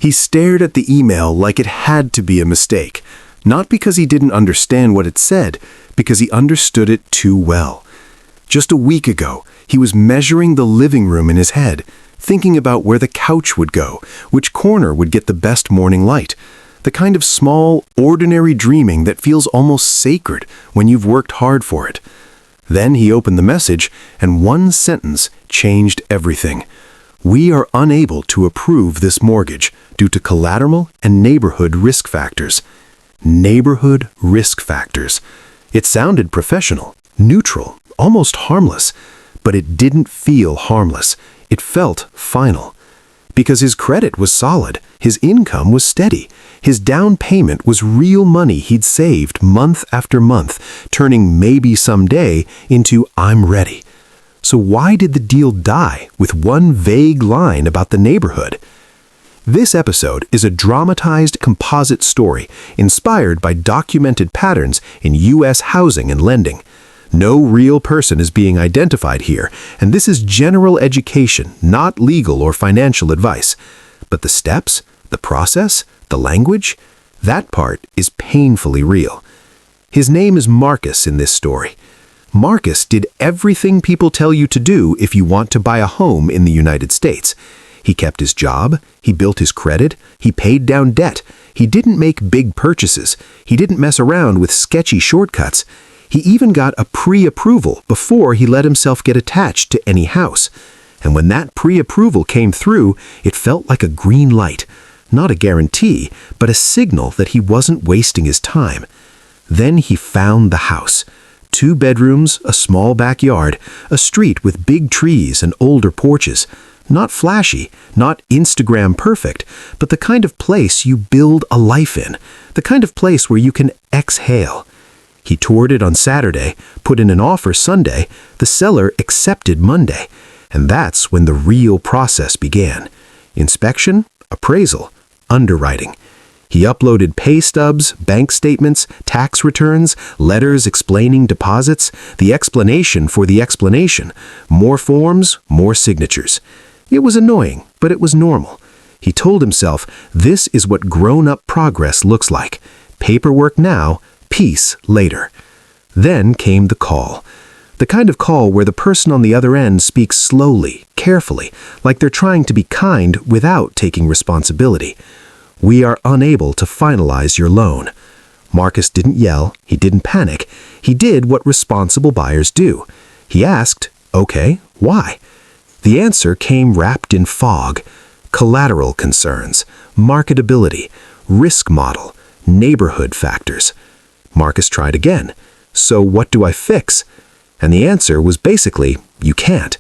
He stared at the email like it had to be a mistake, not because he didn't understand what it said, because he understood it too well. Just a week ago, he was measuring the living room in his head, thinking about where the couch would go, which corner would get the best morning light, the kind of small, ordinary dreaming that feels almost sacred when you've worked hard for it. Then he opened the message, and one sentence changed everything. We are unable to approve this mortgage due to collateral and neighborhood risk factors. Neighborhood risk factors. It sounded professional, neutral, almost harmless, but it didn't feel harmless. It felt final. Because his credit was solid, his income was steady, his down payment was real money he'd saved month after month, turning maybe someday into I'm ready. So why did the deal die with one vague line about the neighborhood? This episode is a dramatized composite story inspired by documented patterns in U.S. housing and lending. No real person is being identified here, and this is general education, not legal or financial advice. But the steps, the process, the language, that part is painfully real. His name is Marcus in this story. Marcus did everything people tell you to do if you want to buy a home in the United States. He kept his job, he built his credit, he paid down debt, he didn't make big purchases, he didn't mess around with sketchy shortcuts. He even got a pre-approval before he let himself get attached to any house. And when that pre-approval came through, it felt like a green light. Not a guarantee, but a signal that he wasn't wasting his time. Then he found the house. 2 bedrooms, a small backyard, a street with big trees and older porches. Not flashy, not Instagram perfect, but the kind of place you build a life in. The kind of place where you can exhale. He toured it on Saturday, put in an offer Sunday, the seller accepted Monday, and that's when the real process began. Inspection, appraisal, underwriting. He uploaded pay stubs, bank statements, tax returns, letters explaining deposits, the explanation for the explanation. More forms, more signatures. It was annoying, but it was normal. He told himself, this is what grown-up progress looks like. Paperwork now, peace later. Then came the call. The kind of call where the person on the other end speaks slowly, carefully, like they're trying to be kind without taking responsibility. We are unable to finalize your loan. Marcus didn't yell, he didn't panic. He did what responsible buyers do. He asked, okay, why? The answer came wrapped in fog. Collateral concerns, marketability, risk model, neighborhood factors. Marcus tried again. So what do I fix? And the answer was basically, you can't.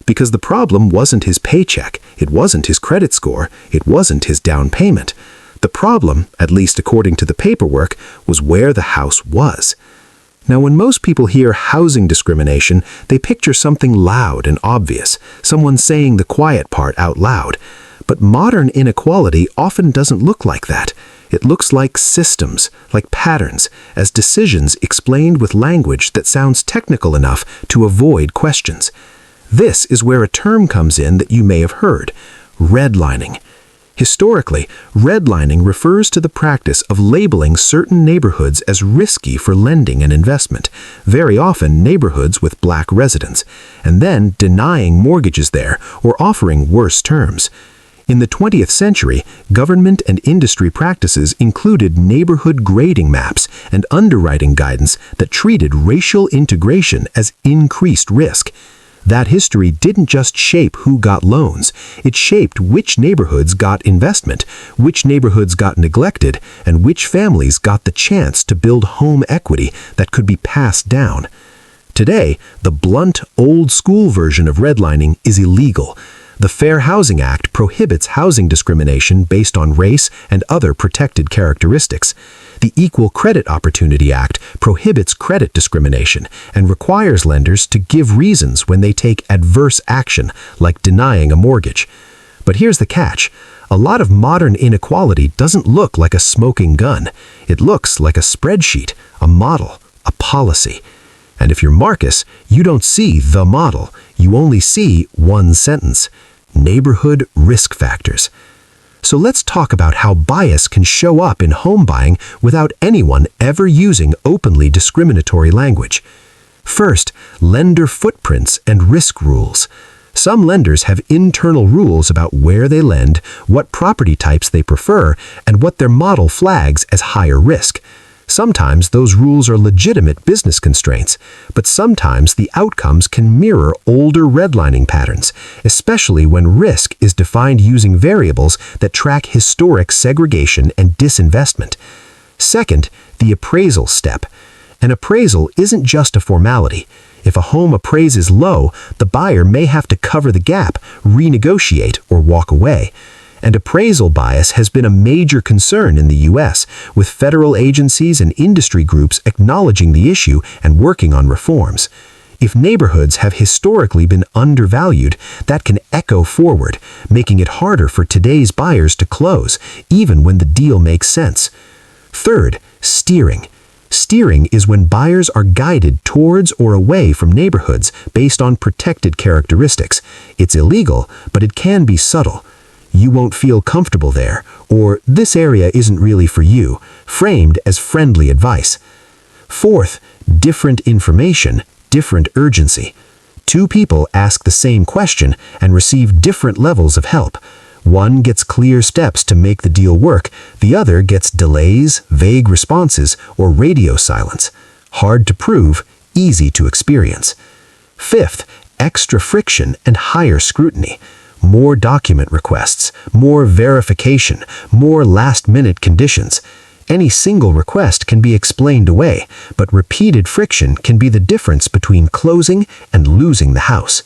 Because the problem wasn't his paycheck, it wasn't his credit score, it wasn't his down payment. The problem, at least according to the paperwork, was where the house was. Now, when most people hear housing discrimination, they picture something loud and obvious, someone saying the quiet part out loud. But modern inequality often doesn't look like that. It looks like systems, like patterns, as decisions explained with language that sounds technical enough to avoid questions. This is where a term comes in that you may have heard, redlining. Historically, redlining refers to the practice of labeling certain neighborhoods as risky for lending and investment, very often neighborhoods with black residents, and then denying mortgages there or offering worse terms. In the 20th century, government and industry practices included neighborhood grading maps and underwriting guidance that treated racial integration as increased risk. That history didn't just shape who got loans, it shaped which neighborhoods got investment, which neighborhoods got neglected, and which families got the chance to build home equity that could be passed down. Today, the blunt, old-school version of redlining is illegal. The Fair Housing Act prohibits housing discrimination based on race and other protected characteristics. The Equal Credit Opportunity Act prohibits credit discrimination and requires lenders to give reasons when they take adverse action, like denying a mortgage. But here's the catch. A lot of modern inequality doesn't look like a smoking gun. It looks like a spreadsheet, a model, a policy. And if you're Marcus, you don't see the model. You only see one sentence. Neighborhood risk factors. So let's talk about how bias can show up in home buying without anyone ever using openly discriminatory language. First, lender footprints and risk rules. Some lenders have internal rules about where they lend, what property types they prefer, and what their model flags as higher risk. Sometimes those rules are legitimate business constraints, but sometimes the outcomes can mirror older redlining patterns, especially when risk is defined using variables that track historic segregation and disinvestment. Second, the appraisal step. An appraisal isn't just a formality. If a home appraises low, the buyer may have to cover the gap, renegotiate, or walk away. And appraisal bias has been a major concern in the U.S., with federal agencies and industry groups acknowledging the issue and working on reforms. If neighborhoods have historically been undervalued, that can echo forward, making it harder for today's buyers to close, even when the deal makes sense. Third, steering. Steering is when buyers are guided towards or away from neighborhoods based on protected characteristics. It's illegal, but it can be subtle. You won't feel comfortable there, or this area isn't really for you, framed as friendly advice. Fourth, different information, different urgency. Two people ask the same question and receive different levels of help. One gets clear steps to make the deal work, the other gets delays, vague responses, or radio silence. Hard to prove, easy to experience. Fifth, extra friction and higher scrutiny. More document requests, more verification, more last-minute conditions. Any single request can be explained away, but repeated friction can be the difference between closing and losing the house.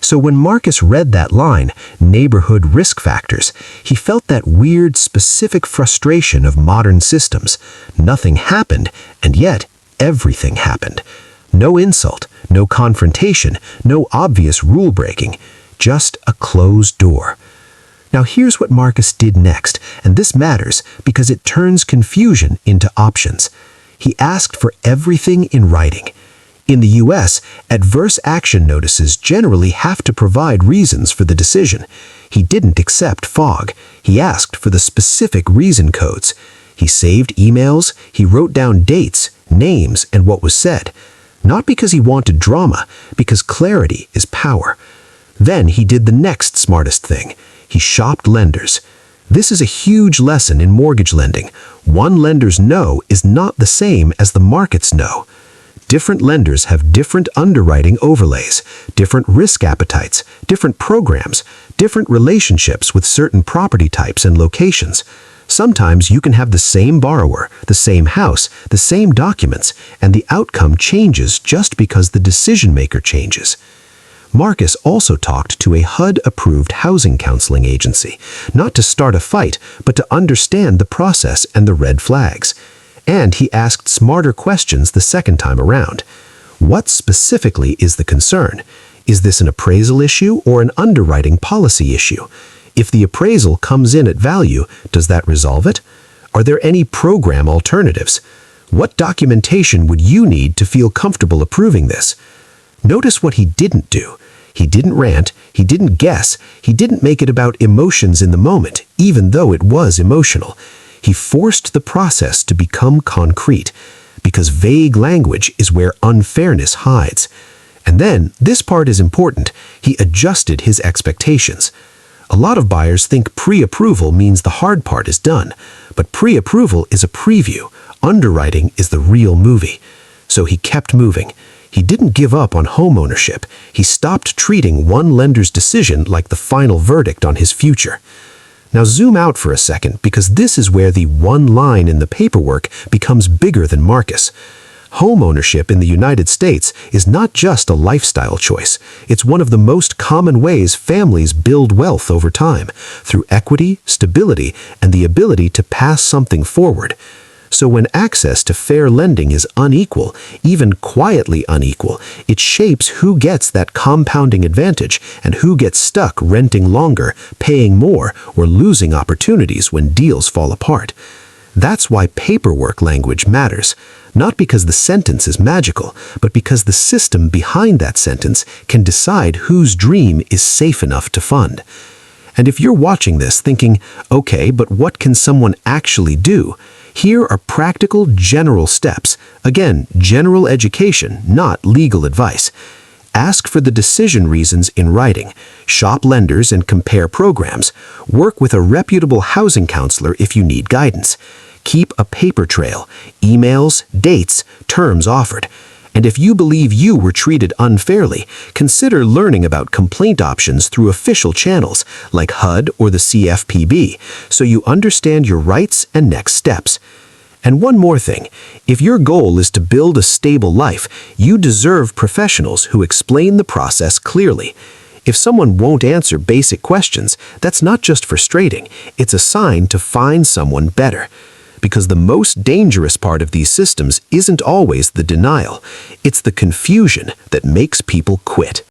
So when Marcus read that line, neighborhood risk factors, he felt that weird, specific frustration of modern systems. Nothing happened, and yet everything happened. No insult, no confrontation, no obvious rule breaking. Just a closed door. Now here's what Marcus did next, and this matters because it turns confusion into options. He asked for everything in writing. In the U.S., adverse action notices generally have to provide reasons for the decision. He didn't accept fog. He asked for the specific reason codes. He saved emails, he wrote down dates, names, and what was said. Not because he wanted drama, because clarity is power. Then he did the next smartest thing. He shopped lenders. This is a huge lesson in mortgage lending. One lender's no is not the same as the market's no. Different lenders have different underwriting overlays, different risk appetites, different programs, different relationships with certain property types and locations. Sometimes you can have the same borrower, the same house, the same documents, and the outcome changes just because the decision maker changes. Marcus also talked to a HUD-approved housing counseling agency, not to start a fight, but to understand the process and the red flags. And he asked smarter questions the second time around. What specifically is the concern? Is this an appraisal issue or an underwriting policy issue? If the appraisal comes in at value, does that resolve it? Are there any program alternatives? What documentation would you need to feel comfortable approving this? Notice what he didn't do. He didn't rant, he didn't guess, he didn't make it about emotions in the moment, even though it was emotional. He forced the process to become concrete, because vague language is where unfairness hides. And then, this part is important, he adjusted his expectations. A lot of buyers think pre-approval means the hard part is done, but pre-approval is a preview. Underwriting is the real movie. So he kept moving. He didn't give up on homeownership. He stopped treating one lender's decision like the final verdict on his future. Now zoom out for a second, because this is where the one line in the paperwork becomes bigger than Marcus. Homeownership in the United States is not just a lifestyle choice. It's one of the most common ways families build wealth over time, through equity, stability, and the ability to pass something forward. So when access to fair lending is unequal, even quietly unequal, it shapes who gets that compounding advantage and who gets stuck renting longer, paying more, or losing opportunities when deals fall apart. That's why paperwork language matters, not because the sentence is magical, but because the system behind that sentence can decide whose dream is safe enough to fund. And if you're watching this thinking, okay, but what can someone actually do? Here are practical, general steps. Again, general education, not legal advice. Ask for the decision reasons in writing. Shop lenders and compare programs. Work with a reputable housing counselor if you need guidance. Keep a paper trail, emails, dates, terms offered. And if you believe you were treated unfairly, consider learning about complaint options through official channels like HUD or the CFPB, so you understand your rights and next steps. And one more thing, if your goal is to build a stable life, you deserve professionals who explain the process clearly. If someone won't answer basic questions, that's not just frustrating, it's a sign to find someone better. Because the most dangerous part of these systems isn't always the denial, it's the confusion that makes people quit.